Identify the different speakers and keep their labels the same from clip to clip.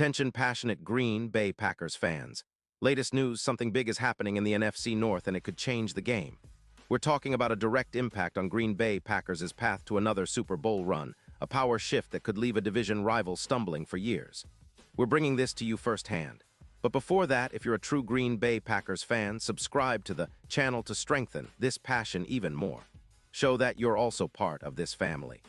Speaker 1: Attention passionate Green Bay Packers fans. Latest news, something big is happening in the NFC North and it could change the game. We're talking about a direct impact on Green Bay Packers' path to another Super Bowl run, a power shift that could leave a division rival stumbling for years. We're bringing this to you firsthand. But before that, if you're a true Green Bay Packers fan, subscribe to the channel to strengthen this passion even more. Show that you're also part of this family.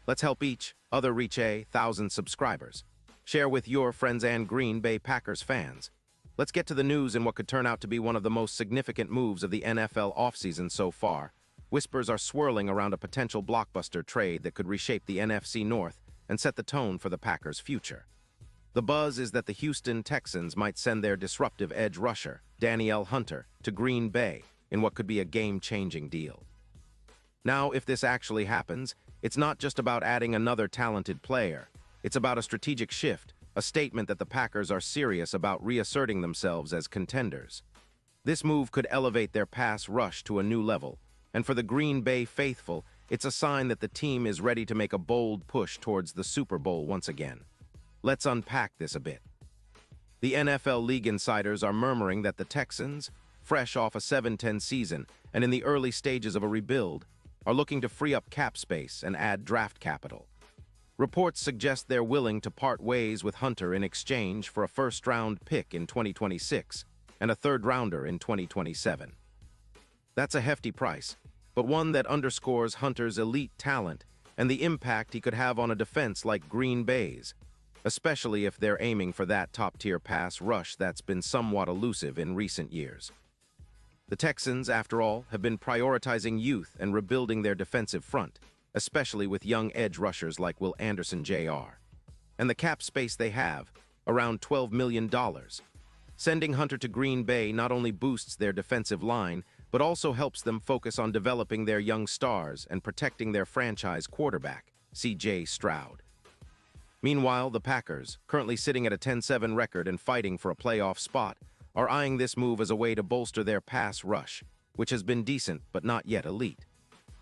Speaker 1: Let's help each other reach 1,000 subscribers. Share with your friends and Green Bay Packers fans. Let's get to the news in what could turn out to be one of the most significant moves of the NFL offseason so far. Whispers are swirling around a potential blockbuster trade that could reshape the NFC North and set the tone for the Packers' future. The buzz is that the Houston Texans might send their disruptive edge rusher, Danielle Hunter, to Green Bay in what could be a game-changing deal. Now, if this actually happens, it's not just about adding another talented player. It's about a strategic shift, a statement that the Packers are serious about reasserting themselves as contenders. This move could elevate their pass rush to a new level, and for the Green Bay faithful, it's a sign that the team is ready to make a bold push towards the Super Bowl once again. Let's unpack this a bit. The NFL League insiders are murmuring that the Texans, fresh off a 7-10 season and in the early stages of a rebuild, are looking to free up cap space and add draft capital. Reports suggest they're willing to part ways with Hunter in exchange for a first-round pick in 2026 and a third-rounder in 2027. That's a hefty price, but one that underscores Hunter's elite talent and the impact he could have on a defense like Green Bay's, especially if they're aiming for that top-tier pass rush that's been somewhat elusive in recent years. The Texans, after all, have been prioritizing youth and rebuilding their defensive front, especially with young edge rushers like Will Anderson Jr. And the cap space they have, around $12 million. Sending Hunter to Green Bay not only boosts their defensive line, but also helps them focus on developing their young stars and protecting their franchise quarterback, C.J. Stroud. Meanwhile, the Packers, currently sitting at a 10-7 record and fighting for a playoff spot, are eyeing this move as a way to bolster their pass rush, which has been decent but not yet elite.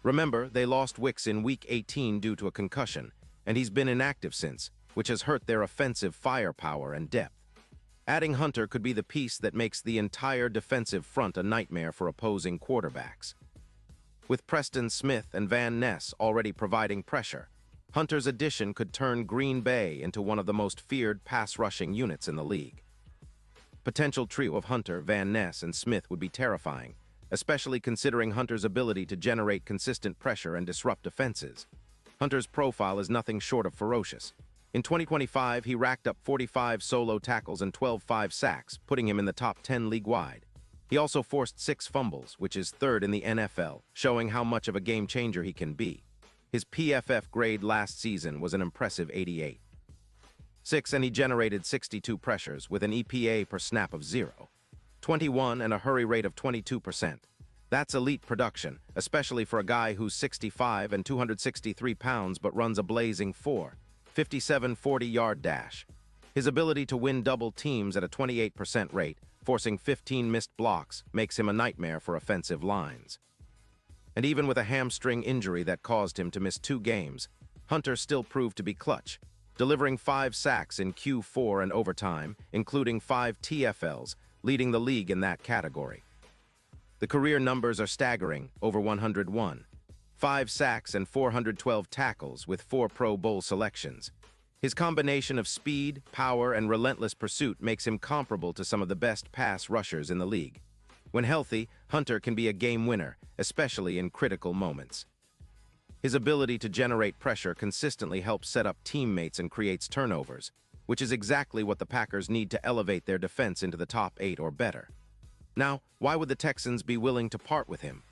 Speaker 1: Remember, they lost Wicks in Week 18 due to a concussion, and he's been inactive since, which has hurt their offensive firepower and depth. Adding Hunter could be the piece that makes the entire defensive front a nightmare for opposing quarterbacks. With Preston Smith and Van Ness already providing pressure, Hunter's addition could turn Green Bay into one of the most feared pass-rushing units in the league. Potential trio of Hunter, Van Ness, and Smith would be terrifying, especially considering Hunter's ability to generate consistent pressure and disrupt defenses. Hunter's profile is nothing short of ferocious. In 2025, he racked up 45 solo tackles and 12 sacks, putting him in the top 10 league-wide. He also forced 6 fumbles, which is third in the NFL, showing how much of a game-changer he can be. His PFF grade last season was an impressive 88. And he generated 62 pressures with an EPA per snap of 0. 21 and a hurry rate of 22%. That's elite production, especially for a guy who's 65 and 263 pounds but runs a blazing 4.57 40-yard dash. His ability to win double teams at a 28% rate, forcing 15 missed blocks, makes him a nightmare for offensive lines. And even with a hamstring injury that caused him to miss 2 games, Hunter still proved to be clutch, delivering 5 sacks in Q4 and overtime, including 5 TFLs, leading the league in that category. The career numbers are staggering, over 101. 5 sacks and 412 tackles with 4 Pro Bowl selections. His combination of speed, power, and relentless pursuit makes him comparable to some of the best pass rushers in the league. When healthy, Hunter can be a game winner, especially in critical moments. His ability to generate pressure consistently helps set up teammates and creates turnovers, which is exactly what the Packers need to elevate their defense into the top 8 or better. Now, why would the Texans be willing to part with him?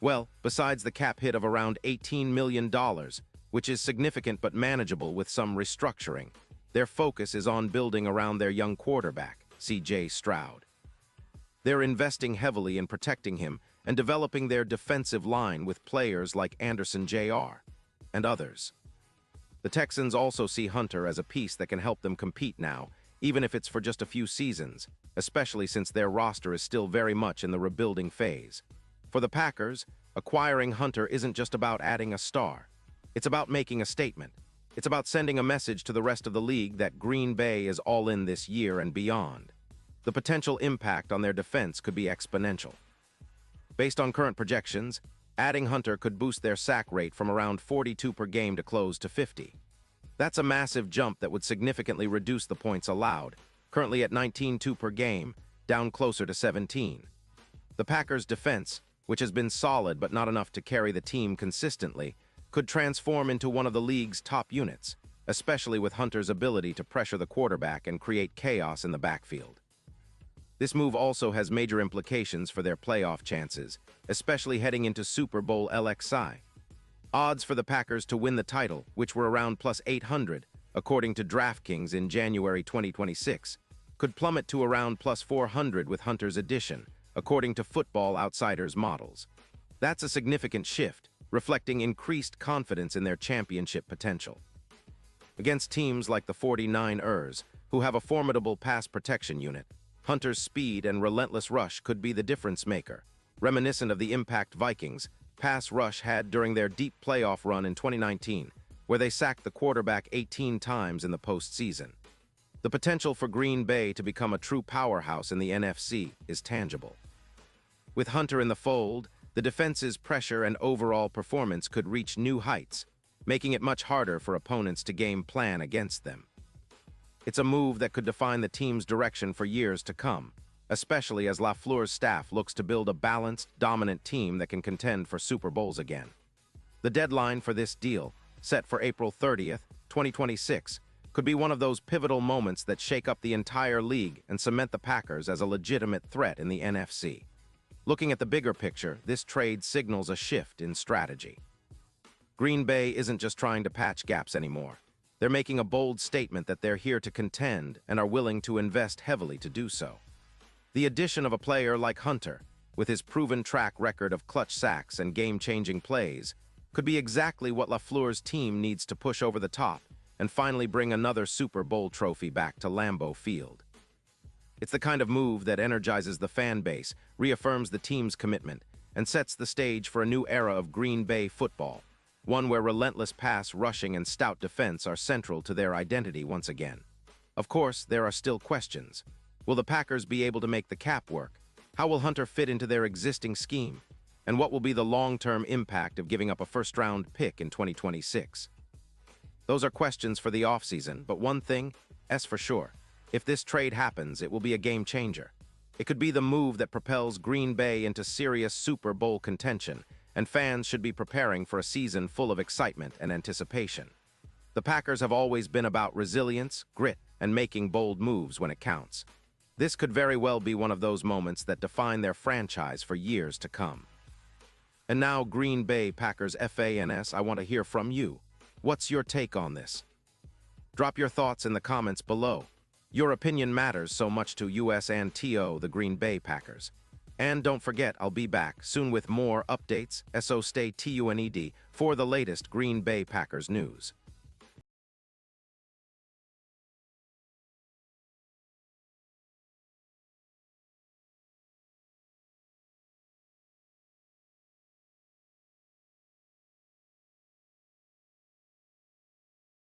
Speaker 1: Well, besides the cap hit of around $18 million, which is significant but manageable with some restructuring, their focus is on building around their young quarterback, C.J. Stroud. They're investing heavily in protecting him and developing their defensive line with players like Anderson Jr. and others. The Texans also see Hunter as a piece that can help them compete now, even if it's for just a few seasons, especially since their roster is still very much in the rebuilding phase. For the Packers, acquiring Hunter isn't just about adding a star. It's about making a statement. It's about sending a message to the rest of the league that Green Bay is all in this year and beyond. The potential impact on their defense could be exponential. Based on current projections, adding Hunter could boost their sack rate from around 42 per game to close to 50. That's a massive jump that would significantly reduce the points allowed, currently at 19.2 per game, down closer to 17. The Packers' defense, which has been solid but not enough to carry the team consistently, could transform into one of the league's top units, especially with Hunter's ability to pressure the quarterback and create chaos in the backfield. This move also has major implications for their playoff chances, especially heading into Super Bowl LXI. Odds for the Packers to win the title, which were around plus 800, according to DraftKings in January 2026, could plummet to around plus 400 with Hunter's addition, according to Football Outsiders models. That's a significant shift, reflecting increased confidence in their championship potential. Against teams like the 49ers, who have a formidable pass protection unit, Hunter's speed and relentless rush could be the difference maker, reminiscent of the impact Vikings pass rush had during their deep playoff run in 2019, where they sacked the quarterback 18 times in the postseason. The potential for Green Bay to become a true powerhouse in the NFC is tangible. With Hunter in the fold, the defense's pressure and overall performance could reach new heights, making it much harder for opponents to game plan against them. It's a move that could define the team's direction for years to come, especially as LaFleur's staff looks to build a balanced, dominant team that can contend for Super Bowls again. The deadline for this deal, set for April 30th, 2026, could be one of those pivotal moments that shake up the entire league and cement the Packers as a legitimate threat in the NFC. Looking at the bigger picture, this trade signals a shift in strategy. Green Bay isn't just trying to patch gaps anymore. They're making a bold statement that they're here to contend and are willing to invest heavily to do so. The addition of a player like Hunter, with his proven track record of clutch sacks and game-changing plays, could be exactly what LaFleur's team needs to push over the top and finally bring another Super Bowl trophy back to Lambeau Field. It's the kind of move that energizes the fan base, reaffirms the team's commitment, and sets the stage for a new era of Green Bay football, one where relentless pass rushing and stout defense are central to their identity once again. Of course, there are still questions. Will the Packers be able to make the cap work? How will Hunter fit into their existing scheme? And what will be the long-term impact of giving up a first-round pick in 2026? Those are questions for the offseason, but one thing is for sure. If this trade happens, it will be a game changer. It could be the move that propels Green Bay into serious Super Bowl contention, and fans should be preparing for a season full of excitement and anticipation. The Packers have always been about resilience, grit, and making bold moves when it counts. This could very well be one of those moments that define their franchise for years to come. And now, Green Bay Packers fans, I want to hear from you. What's your take on this? Drop your thoughts in the comments below. Your opinion matters so much to us and the Green Bay Packers. And don't forget, I'll be back soon with more updates, so stay tuned for the latest Green Bay Packers news.